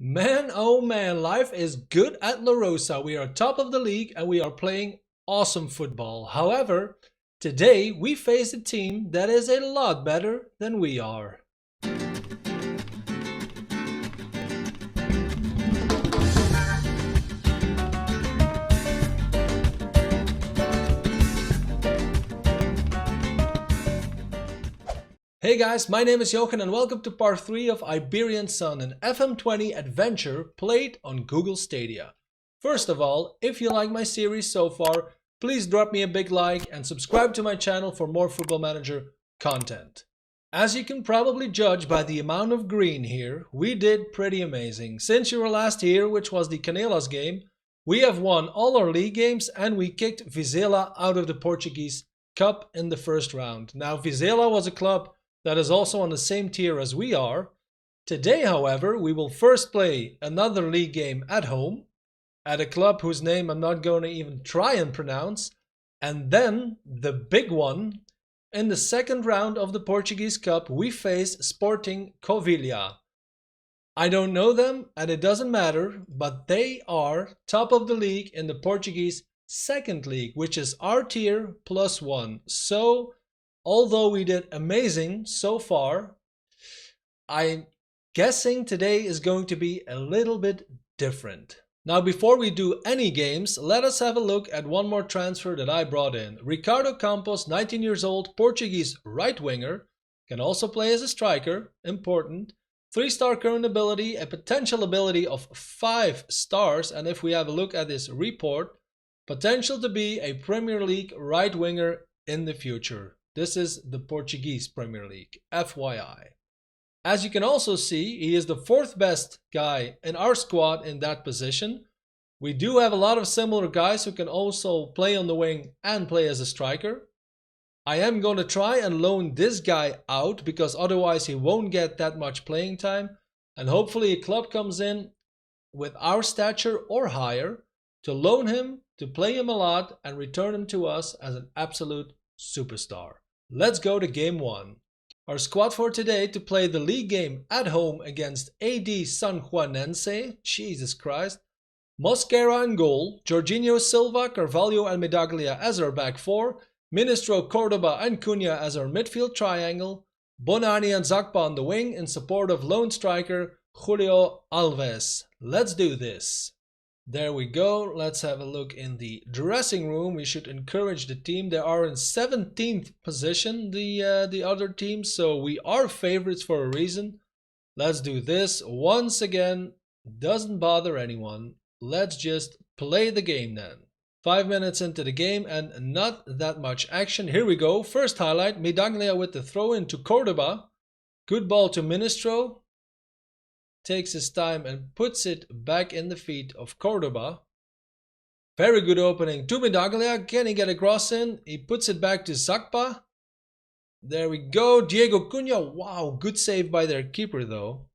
Man, oh man, life is good at La Rosa. We are top of the league and we are playing awesome football. However, today we face a team that is a lot better than we are. Hey guys, my name is Jochen and welcome to part 3 of Iberian Sun, an FM20 adventure played on Google Stadia. First of all, if you like my series so far, please drop me a big like and subscribe to my channel for more Football Manager content. As you can probably judge by the amount of green here, we did pretty amazing. Since you were last here, which was the Canelas game, we have won all our league games and we kicked Vizela out of the Portuguese Cup in the first round. Now Vizela was a club that is also on the same tier as we are. Today, however, we will first play another league game at home, at a club whose name I'm not going to even try and pronounce, and then the big one. In the second round of the Portuguese Cup, we face Sporting Covilhã. I don't know them, and it doesn't matter, but they are top of the league in the Portuguese second league, which is our tier plus 1. So, although we did amazing so far, I'm guessing today is going to be a little bit different. Now, before we do any games, let us have a look at one more transfer that I brought in. Ricardo Campos, 19 years old, Portuguese right winger, can also play as a striker, important. 3-star current ability, a potential ability of 5 stars, and if we have a look at this report, potential to be a Premier League right winger in the future. This is the Portuguese Premier League, FYI. As you can also see, he is the 4th best guy in our squad in that position. We do have a lot of similar guys who can also play on the wing and play as a striker. I am going to try and loan this guy out because otherwise he won't get that much playing time. And hopefully a club comes in with our stature or higher to loan him, to play him a lot and return him to us as an absolute superstar. Let's go to game 1. Our squad for today to play the league game at home against AD San Juanense, Jesus Christ, Mosquera in goal, Jorginho, Silva, Carvalho and Medaglia as our back 4, Ministro, Cordoba and Cunha as our midfield triangle, Bonani and Zakpa on the wing in support of lone striker Julio Alves. Let's do this. There we go. Let's have a look in the dressing room. We should encourage the team. They are in 17th position, the other team, so we are favorites for a reason. Let's do this. Once again, doesn't bother anyone. Let's just play the game then. 5 minutes into the game and not that much action. Here we go. First highlight, Medaglia with the throw in to Cordoba. Good ball to Ministro. Takes his time and puts it back in the feet of Cordoba. Very good opening to Medaglia. Can he get a cross in? He puts it back to Zakpa. There we go. Diego Cunha. Wow, good save by their keeper though.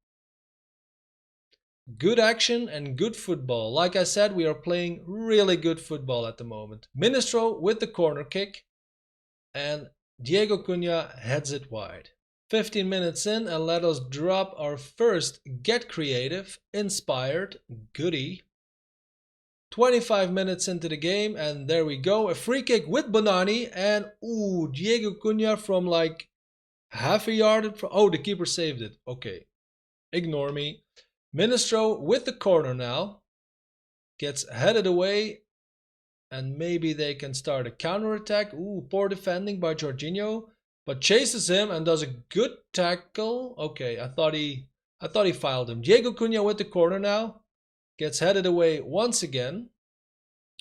Good action and good football. Like I said, we are playing really good football at the moment. Ministro with the corner kick. And Diego Cunha heads it wide. 15 minutes in and let us drop our first Get Creative, inspired, goodie. 25 minutes into the game and there we go, a free kick with Bonani and Diego Cunha from like half a yard. Oh, the keeper saved it. Okay, ignore me. Ministro with the corner now, gets headed away and maybe they can start a counter attack. Poor defending by Jorginho. But chases him and does a good tackle. Okay, I thought he fouled him. Diego Cunha with the corner now. Gets headed away once again.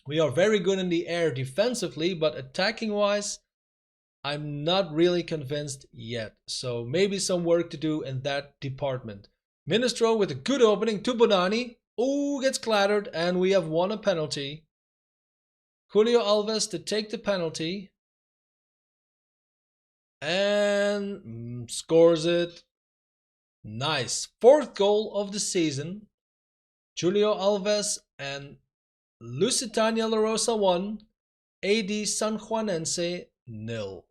We are very good in the air defensively, but attacking wise, I'm not really convinced yet. So maybe some work to do in that department. Ministro with a good opening to Bonani. Gets clattered and we have won a penalty. Julio Alves to take the penalty. And scores it. Nice. 4th goal of the season. Julio Alves and Lusitania La Rosa 1, AD San Juanense 0.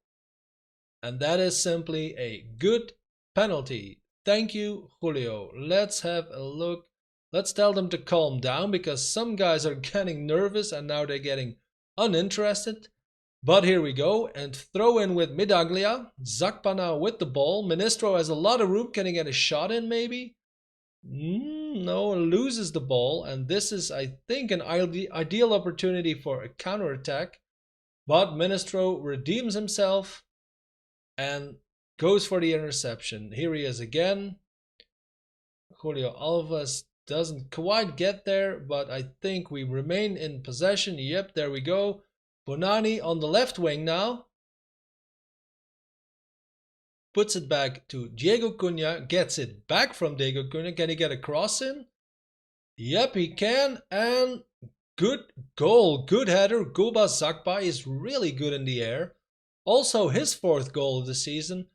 And that is simply a good penalty. Thank you, Julio. Let's have a look Let's tell them to calm down because some guys are getting nervous and now they're getting uninterested. But here we go, and throw in with Medaglia. Zakpa now with the ball. Ministro has a lot of room. Can he get a shot in maybe? No, loses the ball, and this is, I think, an ideal opportunity for a counterattack. But Ministro redeems himself and goes for the interception. Here he is again. Julio Alves doesn't quite get there, but I think we remain in possession. Yep, there we go. Bonani on the left wing now. Puts it back to Diego Cunha. Gets it back from Diego Cunha. Can he get a cross in? Yep, he can. And good goal. Good header. Guba Zakpa is really good in the air. Also his 4th goal of the season.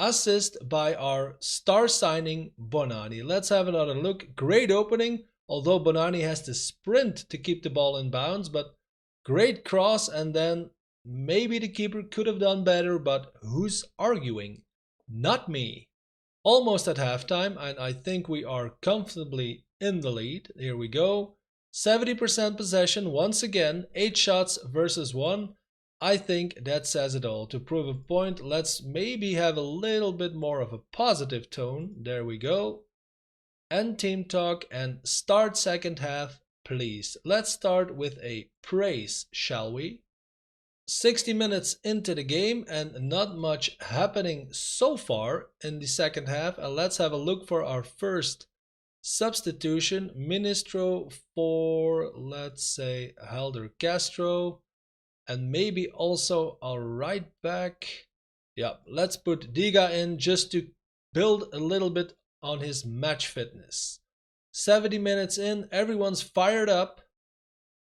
Assist by our star signing Bonani. Let's have another look. Great opening. Although Bonani has to sprint to keep the ball in bounds. But great cross, and then maybe the keeper could have done better, but who's arguing? Not me. Almost at halftime, and I think we are comfortably in the lead. Here we go. 70% possession once again. 8 shots versus 1. I think that says it all. To prove a point, let's maybe have a little bit more of a positive tone. There we go. End team talk and start second half. Please, let's start with a praise, shall we? 60 minutes into the game and not much happening so far in the second half. And let's have a look for our first substitution. Ministro for, let's say, Helder Castro. And maybe also our right back. Yeah, let's put Diga in just to build a little bit on his match fitness. 70 minutes in, everyone's fired up.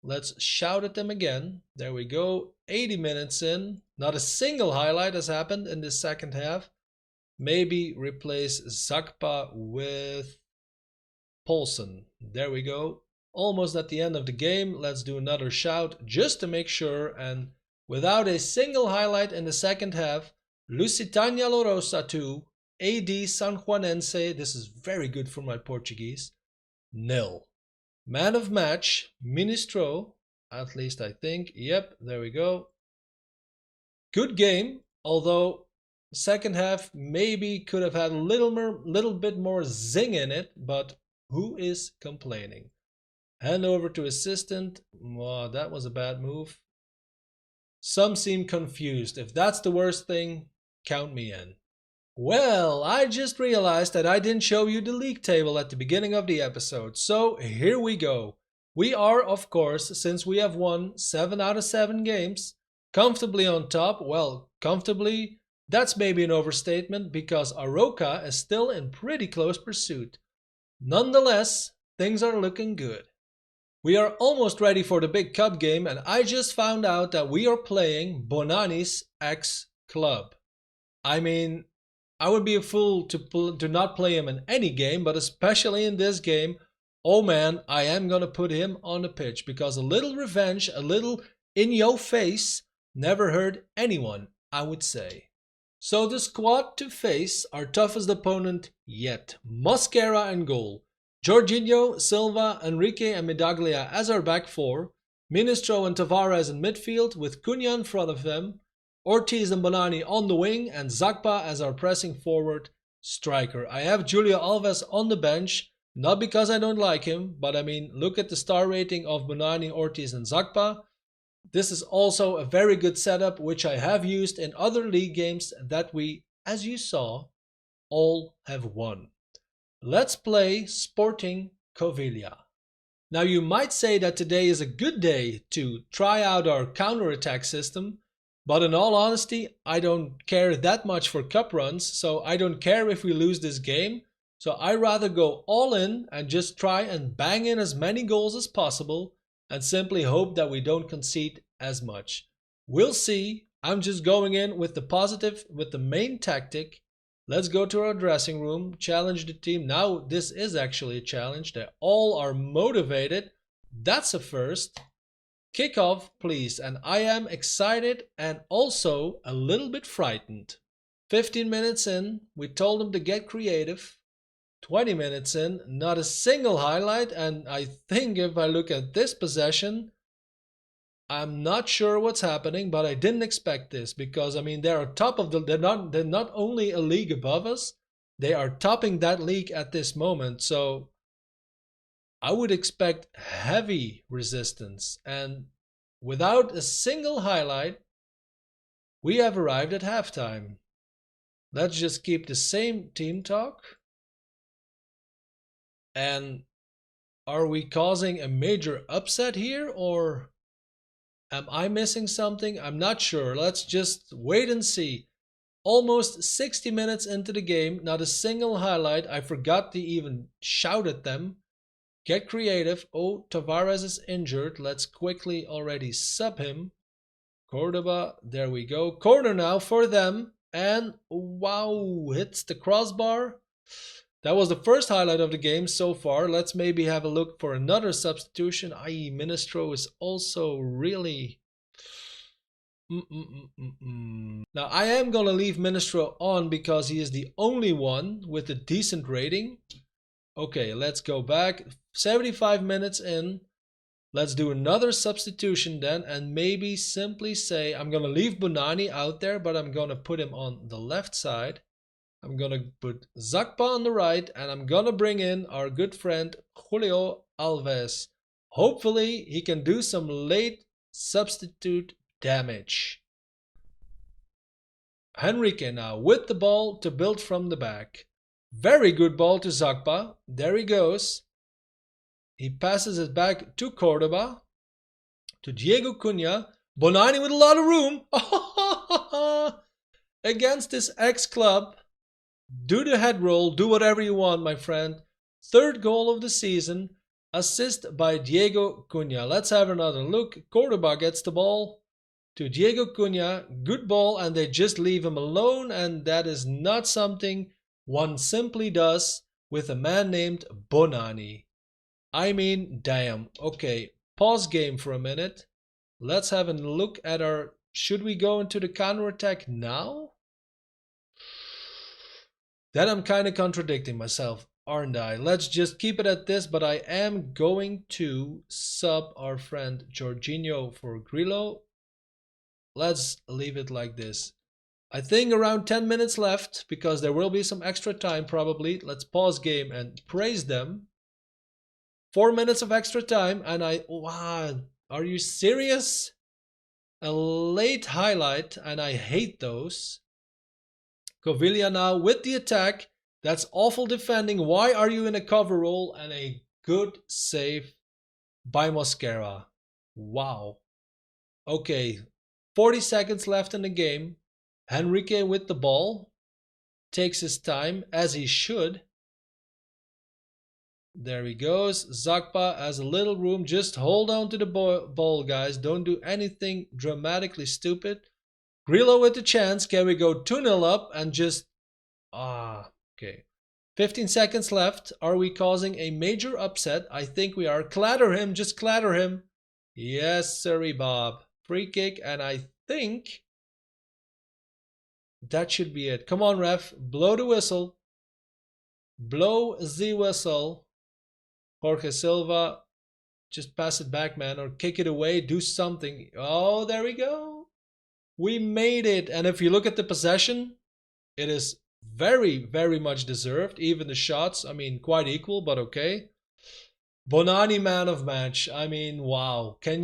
Let's shout at them again. There we go. 80 minutes in, not a single highlight has happened in this second half. Maybe replace Zakpa with Paulsen. There we go. Almost at the end of the game. Let's do another shout just to make sure. And without a single highlight in the second half, Lusitania Lourosa 2, AD San Juanense, this is very good for my Portuguese, 0. Man of match, Ministro, at least I think. Yep, there we go. Good game, although second half maybe could have had a little bit more zing in it, but who is complaining? Hand over to assistant. Wow, that was a bad move. Some seem confused. If that's the worst thing, count me in. Well, I just realized that I didn't show you the league table at the beginning of the episode, so here we go. We are, of course, since we have won 7 out of 7 games, comfortably on top. Well, comfortably, that's maybe an overstatement because Aroca is still in pretty close pursuit. Nonetheless, things are looking good. We are almost ready for the big cup game, and I just found out that we are playing Bonani's ex-club. I mean, I would be a fool to not play him in any game, but especially in this game, oh man, I am gonna put him on the pitch because a little revenge, a little in your face, never hurt anyone, I would say. So the squad to face our toughest opponent yet. Mosquera in goal. Jorginho, Silva, Enrique and Medaglia as our back four. Ministro and Tavares in midfield with Cunha in front of them. Ortiz and Bonani on the wing and Zakpa as our pressing forward striker. I have Julio Alves on the bench, not because I don't like him, but I mean, look at the star rating of Bonani, Ortiz and Zakpa. This is also a very good setup which I have used in other league games that we, as you saw, all have won. Let's play Sporting Covilla. Now you might say that today is a good day to try out our counter-attack system, but in all honesty, I don't care that much for cup runs, so I don't care if we lose this game. So I rather go all in and just try and bang in as many goals as possible and simply hope that we don't concede as much. We'll see. I'm just going in with the positive, with the main tactic. Let's go to our dressing room, challenge the team. Now this is actually a challenge. They all are motivated. That's a first. Kickoff, please. And I am excited and also a little bit frightened. 15 minutes in, we told them to get creative. 20 minutes in, not a single highlight, and I think if I look at this possession, I'm not sure what's happening, but I didn't expect this because I mean they're on top of they're not only a league above us, they are topping that league at this moment. So I would expect heavy resistance, and without a single highlight, we have arrived at halftime. Let's just keep the same team talk. And are we causing a major upset here, or am I missing something? I'm not sure. Let's just wait and see. Almost 60 minutes into the game, not a single highlight. I forgot to even shout at them. Get creative. Oh, Tavares is injured. Let's quickly already sub him. Cordoba, there we go. Corner now for them. And wow, hits the crossbar. That was the first highlight of the game so far. Let's maybe have a look for another substitution. I.e. Ministro is also really... Now I am going to leave Ministro on because he is the only one with a decent rating. Okay, let's go back. 75 minutes in. Let's do another substitution then, and maybe simply say I'm going to leave Bonani out there, but I'm going to put him on the left side. I'm going to put Zakpa on the right, and I'm going to bring in our good friend Julio Alves. Hopefully he can do some late substitute damage. Henrique now with the ball to build from the back. Very good ball to Zakpa. There he goes. He passes it back to Cordoba, to Diego Cunha. Bonani with a lot of room. Against his ex-club. Do the head roll. Do whatever you want, my friend. Third goal of the season. Assist by Diego Cunha. Let's have another look. Cordoba gets the ball to Diego Cunha. Good ball, and they just leave him alone. And that is not something one simply does with a man named Bonani. I mean, damn. Okay, pause game for a minute. Let's have a look at our... Should we go into the counterattack now? Then I'm kind of contradicting myself, aren't I? Let's just keep it at this, but I am going to sub our friend Jorginho for Grillo. Let's leave it like this. I think around 10 minutes left, because there will be some extra time probably. Let's pause game and praise them. 4 minutes of extra time, and wow, are you serious? A late highlight, and I hate those. Covilla now with the attack. That's awful defending. Why are you in a cover roll? And a good save by Mosquera. Wow. Okay, 40 seconds left in the game. Henrique with the ball. Takes his time, as he should. There he goes. Zakpa has a little room. Just hold on to the ball, guys. Don't do anything dramatically stupid. Grillo with the chance. Can we go 2-0 up and just... okay. 15 seconds left. Are we causing a major upset? I think we are. Clatter him. Just clatter him. Yes, sirree, Bob. Free kick, and I think that should be it. Come on, ref. Blow the whistle. Blow the whistle. Jorge Silva, just pass it back, man, or kick it away, do something. Oh, there we go. We made it. And if you look at the possession, it is very, very much deserved. Even the shots, I mean, quite equal, but okay. Bonani man of match. I mean, wow. Can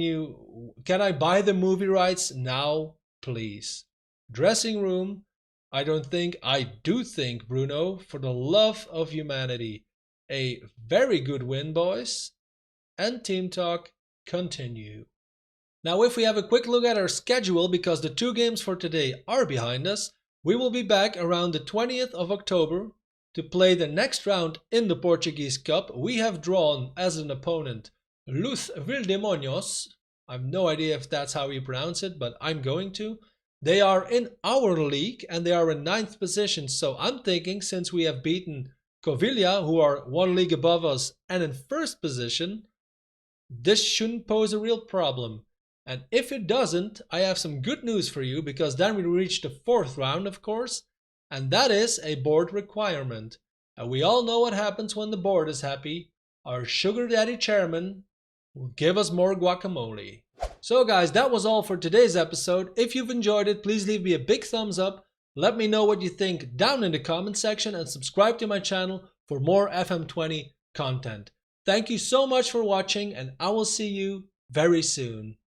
I buy the movie rights now, please? Dressing room. I do think, Bruno, for the love of humanity, a very good win, boys. And team talk continue. Now, if we have a quick look at our schedule, because the 2 games for today are behind us, we will be back around the 20th of October to play the next round in the Portuguese Cup. We have drawn as an opponent Luz Vildemonios. I have no idea if that's how you pronounce it, but I'm going to. They are in our league and they are in 9th position. So I'm thinking, since we have beaten Covilla, who are 1 league above us and in 1st position, this shouldn't pose a real problem. And if it doesn't, I have some good news for you, because then we reach the 4th round, of course, and that is a board requirement. And we all know what happens when the board is happy. Our sugar daddy chairman will give us more guacamole. So guys, that was all for today's episode. If you've enjoyed it, please leave me a big thumbs up. Let me know what you think down in the comment section and subscribe to my channel for more FM20 content. Thank you so much for watching, and I will see you very soon.